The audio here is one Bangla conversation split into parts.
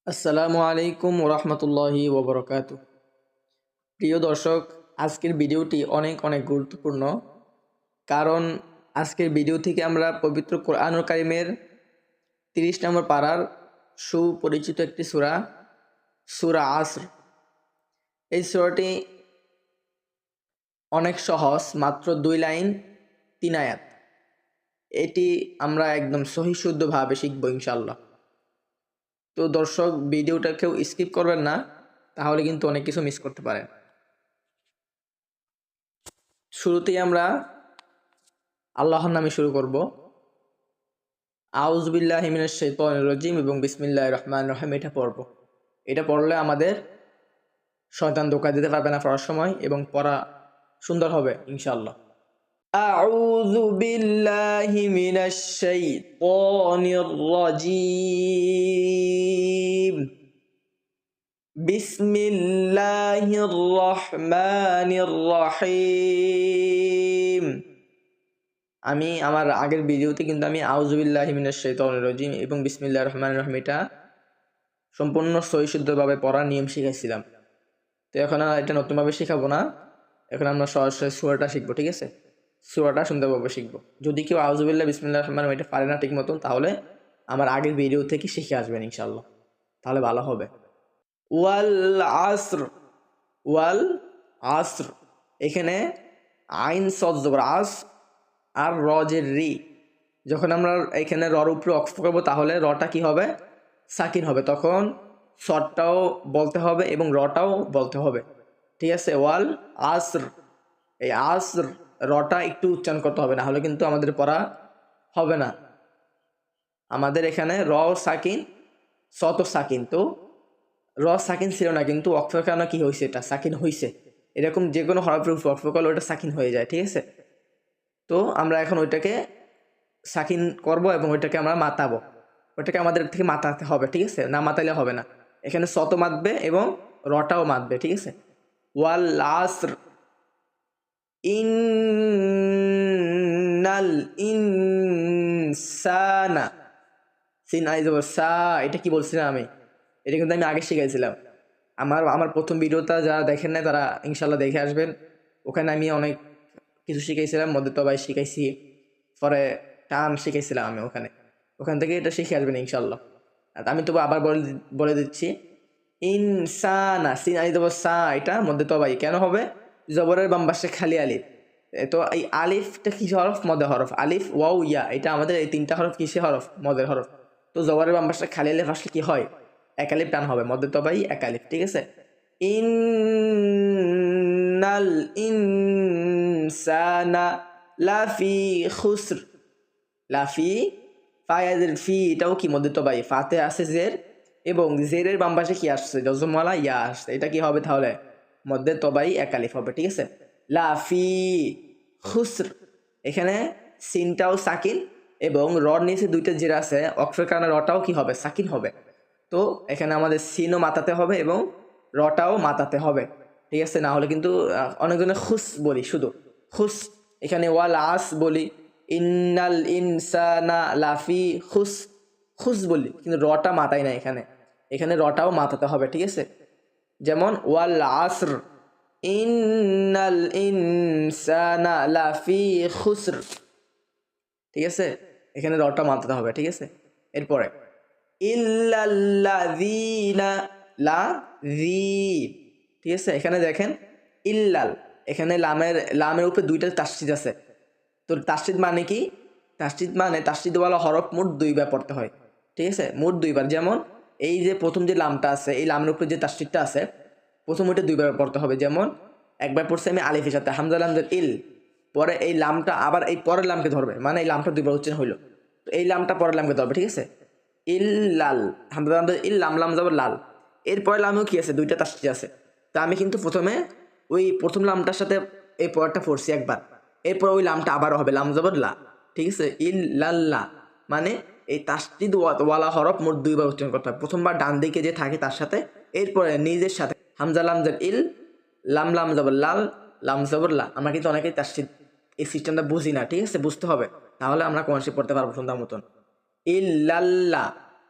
আসসালামু আলাইকুম ওরহমতুল্লাহি ওবরকাতু। প্রিয় দর্শক, আজকের ভিডিওটি অনেক অনেক গুরুত্বপূর্ণ, কারণ আজকের ভিডিও থেকে আমরা পবিত্র কোরআনুল কারীমের 30 নম্বর পারার সুপরিচিত একটি সূরা, সূরা আসর। এই সূরাটি অনেক সহজ, মাত্র 2 লাইন 3 আয়াত। এটি আমরা একদম সহিহ শুদ্ধভাবে শিখব ইনশাআল্লাহ। তো দর্শক, ভিডিওটা কেউ স্কিপ করবেন না, তাহলে কিন্তু অনেক কিছু মিস করতে পারেন। শুরুতেই আমরা আল্লাহর নামে শুরু করব। আউযু বিল্লাহি মিনাশ শাইতানির রাজিম এবং বিসমিল্লাহির রহমানির রহিম এটা পড়ব। এটা পড়লে আমাদের শয়তান ধোঁকা দিতে পারবে না পড়ার সময়, এবং পড়া সুন্দর হবে ইনশাআল্লাহ। আউযু বিল্লাহি মিনাশ শাইতানির রাজিম। বিসমিল্লাহির রহমানির রহিম। আমি আমার আগের ভিডিওতে কিন্তু আমি আউযু বিল্লাহি মিনাশ শাইতানির রাজিম এবং বিসমিল্লাহির রহমানির রহিম এটা সম্পূর্ণ সহিহ শুদ্ধভাবে পড়ার নিয়ম শিখাইছিলাম। তো এখন আর এটা নতুনভাবে শেখাবো না, এখন আমরা সরাসরি সূরাটা শিখবো, ঠিক আছে? সূরাটা সুন্দরভাবে শিখবো। যদি কেউ আউযু বিল্লাহি বিসমিল্লাহির রহমানির রহিম এটা পারে না ঠিক মতন, তাহলে আমার আগের ভিডিও থেকে শিখে আসবেন ইনশাআল্লাহ, তাহলে ভালো হবে। ওয়াল আসর, ওয়াল আসর, এখানে আইন সদ জবর আস আর রজের রি। যখন আমরা এখানে রর উপরে অক্ষ করবো, তাহলে রটা কি হবে? সাকিন হবে। তখন সটটাও বলতে হবে এবং রটাও বলতে হবে, ঠিক আছে? ওয়াল আসর, এই আসর রটা একটু উচ্চারণ করতে হবে, না হলে কিন্তু আমাদের পড়া হবে না। আমাদের এখানে র সাকিন, সত সাকিন, তো র সাকিন ছিল না, কিন্তু অক্ষর কারণে কি হয়েছে, এটা সাকিন হয়েছে। এরকম যে কোনো হরফের উপর অক্ষ করলে ওটা সাকিন হয়ে যায়, ঠিক আছে? তো আমরা এখন ওইটাকে সাকিন করব এবং ওইটাকে আমরা মাতাবো। ওইটাকে আমাদের থেকে মাতাতে হবে, ঠিক আছে? না মাতালে হবে না। এখানে সত মাতবে এবং রটাও মাতবে, ঠিক আছে? ওয়াল আসর ইন্নাল ইনসানা, সিন আই যাব সা, এটা কি বলছিলাম আমি? এটা কিন্তু আমি আগে শিখাইছিলাম। আমার প্রথম ভিডিওটা যারা দেখেন না তারা ইনশাল্লাহ দেখে আসবেন। ওখানে আমি অনেক কিছু শিখাইছিলাম, মধ্যে তবাই শিখাইছি, পরে টান শিখাইছিলাম আমি ওখান থেকে এটা শিখে আসবেন ইনশাল্লাহ। আর আমি তবু আবার বলে দিচ্ছি, ইনসানা, সিন আলি দেবো সা, এটা মধ্যে তবাই কেন হবে? জবরের বাম পাশে খালি আলিফ। তো এই আলিফটা কি হরফ? মদের হরফ। আলিফ ওয়াও ইয়া, এটা আমাদের এই 3টা হরফ কিসে হরফ? মদের হরফ। তো জবরের বাম পাশে খালি আলিফ আসলে কি হয়? এক আলিফ টান হবে, মধ্যে তবাই এক আলিফ, ঠিক আছে? ইন্নাল ইনসানা লাফি খুসর, লাফি ফায়াদের ফি, এটাও কি মধ্যে তবাই, ফাতে আছে জের এবং জেরের বাম পাশে কি আসছে? জজমওয়ালা ইয়া আসছে, এটা কি হবে তাহলে? মধ্যে তবাই এক আলিফ হবে, ঠিক আছে? লাফি খুসর, এখানে সিনটাও সাকিন এবং রর নিচে 2টা জের আছে, অক্ষরের কারণে রটাও কি হবে? সাকিন হবে। তো এখানে আমাদের সিনও মাতাতে হবে এবং রটাও মাতাতে হবে, ঠিক আছে? না হলে কিন্তু অনেকজনে খুস বলি, শুধু খুস। এখানে ওয়াল আস বলি, ইন্নাল ইনসানা লাফি খুস, খুস বলি, কিন্তু রটা মাতাই না এখানে রটাও মাতাতে হবে, ঠিক আছে? যেমন ওয়াল আসর ইন্নাল ইনসানা লাফি খুসর, ঠিক আছে? এখানে রটা মাতাতে হবে, ঠিক আছে? এরপরে ইল্লাল্লাযীনা, লা জি, ঠিক আছে? এখানে দেখেন ইল্লাল, এখানে লামের উপরে 2টা তাসদীদ আছে। তো তাসদীদ মানে কি? তাসদীদ মানে তাসদীদওয়ালা হরফ মোট 2বার পড়তে হয়, ঠিক আছে? মোট 2বার। যেমন এই যে প্রথম যে লামটা আছে, এই লামের উপরে যে তাসদীদটা আছে, প্রথম ওইটা 2বার পড়তে হবে। যেমন একবার পড়ছি আমি আলিফের সাথে হামজা লামজের ইল, পরে এই লামটা আবার এই পরের লামকে ধরবে, মানে এই লামটা 2বার উচ্চারণ হইলো, তো এই লামটা পরের লামকে ধরবে, ঠিক আছে? ইল্লাল, হামজা লামজের ইল, লাম লাম যাবর লাল। এরপরে লামেও কি আছে? 2টা তাসদীদ আছে। তা আমি কিন্তু প্রথমে ওই প্রথম লামটার সাথে এই পরেরটা পড়ছি একবার, এরপর ওই লামটা আবারও হবে, লাম জবর লা, ঠিক আছে? ইল্লাল্লাহ, মানে এই তাসদীদ ওয়ালা হরফ মোট 2বার উচ্চারণ করতে হবে। প্রথমবার ডান দিকে যে থাকে তার সাথে, এরপরে নিজের সাথে হামজা লামজের ইল, লাম লাম জবর লাল, লাম জবর লা। আমরা কিন্তু অনেকেই তাসদীদ এই সিস্টেমটা বুঝি না, ঠিক আছে? বুঝতে হবে, তাহলে আমরা কোরআন শরীফ পড়তে পারবো সুন্দর মতন। ইল্লাল্লাহ,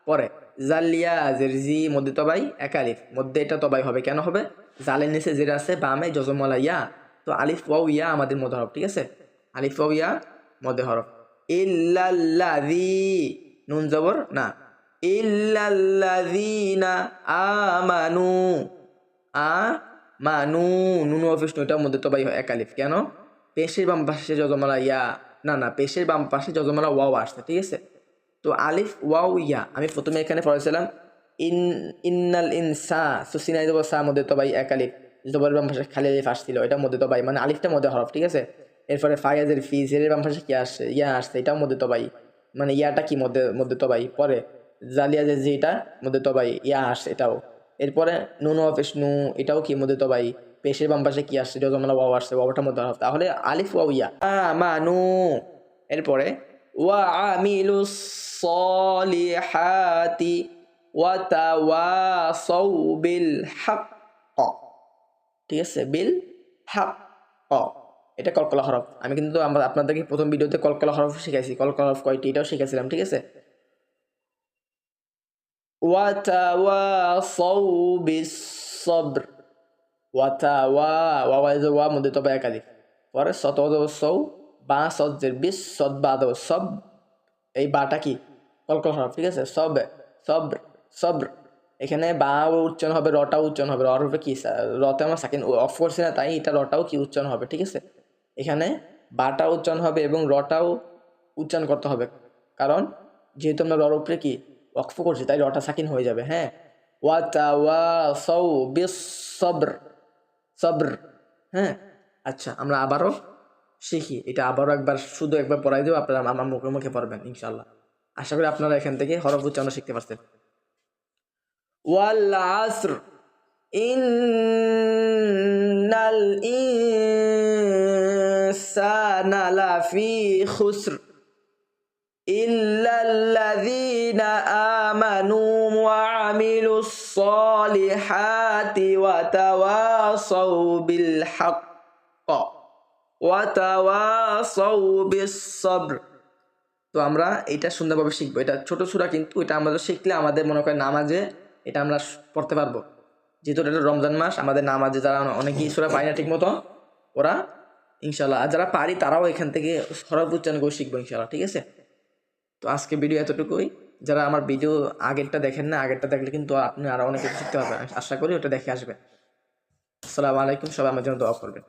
পরে জালিয়া জের জি মধ্যে তবাই এক আলিফ, মধ্যে এটা তবাই হবে, কেন হবে? জালের নিচে যেটা আছে বামে জজমলা ইয়া, তো আলিফ ওয়াও ইয়া আমাদের মধ্যে হরফ, ঠিক আছে? আলিফ ওয়াও ইয়া মধ্যে হরফ। ইল্লাল্লাযী নুন জবর না, ইল্লাল্লাযীনা আমানু, মানু নুন অফিস এটার মধ্যে তবাই এক আলিফ, কেন? পেশের বাম পাশে জজমলা ইয়া, না পেশের বাম পাশে জজমলা ওয়াও আসছে, ঠিক আছে? তো আলিফ ওয়াও ইয়া আমি প্রথমে এখানে পড়েছিলাম ইন্নাল ইনসা, সো সিনাই দেবো সা মধ্যে তবাই এক আলিফ, জবরের বাম পাশে খালি আলিফ আসছিল, এটার মধ্যে তবাই মানে আলিফটা মধ্যে হরফ, ঠিক আছে? এরপরে ফায়াজের ফি জেরের বাম পাশে কি আসছে? ইয়া আসছে, এটাও মধ্যে তবাই মানে ইয়াটা কি মধ্যে তবাই, পরে জালিয়াজের যেটা মধ্যে তবাই ইয়া আসছে এটাও। এরপরে নুন অফিস নু এটাও কি মধ্যে তবাই, পেশের বাম পাশে কি আসছে? জজমলা ওয়াও আসছে, ওয়াওটার মধ্যে হরফ, তাহলে আলিফ ওয়াও ইয়া আমানু। এরপরে ওয়া আমিলুস সলিহাতি ওয়া তাওয়াসাউ বিল হক, ঠিক আছে? বিল হক, এটা কলকলা হরফ। আমি কিন্তু আপনাদেরকে প্রথম ভিডিওতে কলকলা হরফ শিখাইছি, কলকলা হরফ কয়টি এটাও শিখাইছিলাম, ঠিক আছে? ওয়া তাওয়াসাউ বিস সবর, ওয়া মধ্যে তবে এক আলিফ, পরে সৌ বা সজ্জের বিশ সদ বা দো সব, এই বাটা কি কলকল হরফ, ঠিক আছে? সবর সবর, এখানে বা উচ্চারণ হবে, রটাও উচ্চারণ হবে, র হবে কি রতে আমরা সাকিন অফ করছি না, তাই এটা রটাও কি উচ্চারণ হবে, ঠিক আছে? এখানে বাটা উচ্চারণ হবে এবং রটাও উচ্চারণ করতে হবে, কারণ যেহেতু আমরা রর উপরে কি অক্ফ করছি, তাই রটা সাকিন হয়ে যাবে। হ্যাঁ, ওয়াতাওয়াসাউ বিস সবর, সবর। হ্যাঁ, আচ্ছা আমরা আবারও শিখি, এটা আবারও শুধু একবার পড়াই দেবো, আপনারা আমার মুখে মুখে পড়বেন ইনশাল্লাহ। আশা করি আপনারা এখান থেকে হরফ উচ্চারণ শিখতে পারছেন। ওয়াল আসর ইন্নাল ইনসানা লাফি খুসর ইল্লাল্লাযীনা আমানু ওয়া আমিলুস সলিহাতি ওয়া তাওয়াসাউ বিল হক ওয়া তাওয়াসাউ বিস সবর। তো আমরা এটা সুন্দরভাবে শিখবো, এটা ছোট সূরা কিন্তু এটা আমাদের শিখলে আমাদের মনে করেন নামাজে এটা আমরা পড়তে পারবো, যেহেতু এটা রমজান মাস, আমাদের নামাজে যারা অনেকেই সূরা পায় না ঠিক মতো, ওরা ইনশাল্লাহ, আর যারা পারি তারাও এখান থেকে হরফ উচ্চারণ করে শিখবো ইনশাল্লাহ, ঠিক আছে? তো আজকে ভিডিও এতটুকুই। যারা আমার ভিডিও আগেরটা দেখেন না, আগেরটা দেখলে কিন্তু আপনি আরও অনেক কিছু শিখতে পারবেন, আশা করি ওটা দেখে আসবেন। আসসালামু আলাইকুম, সবাই আমার জন্য দোয়া করবেন।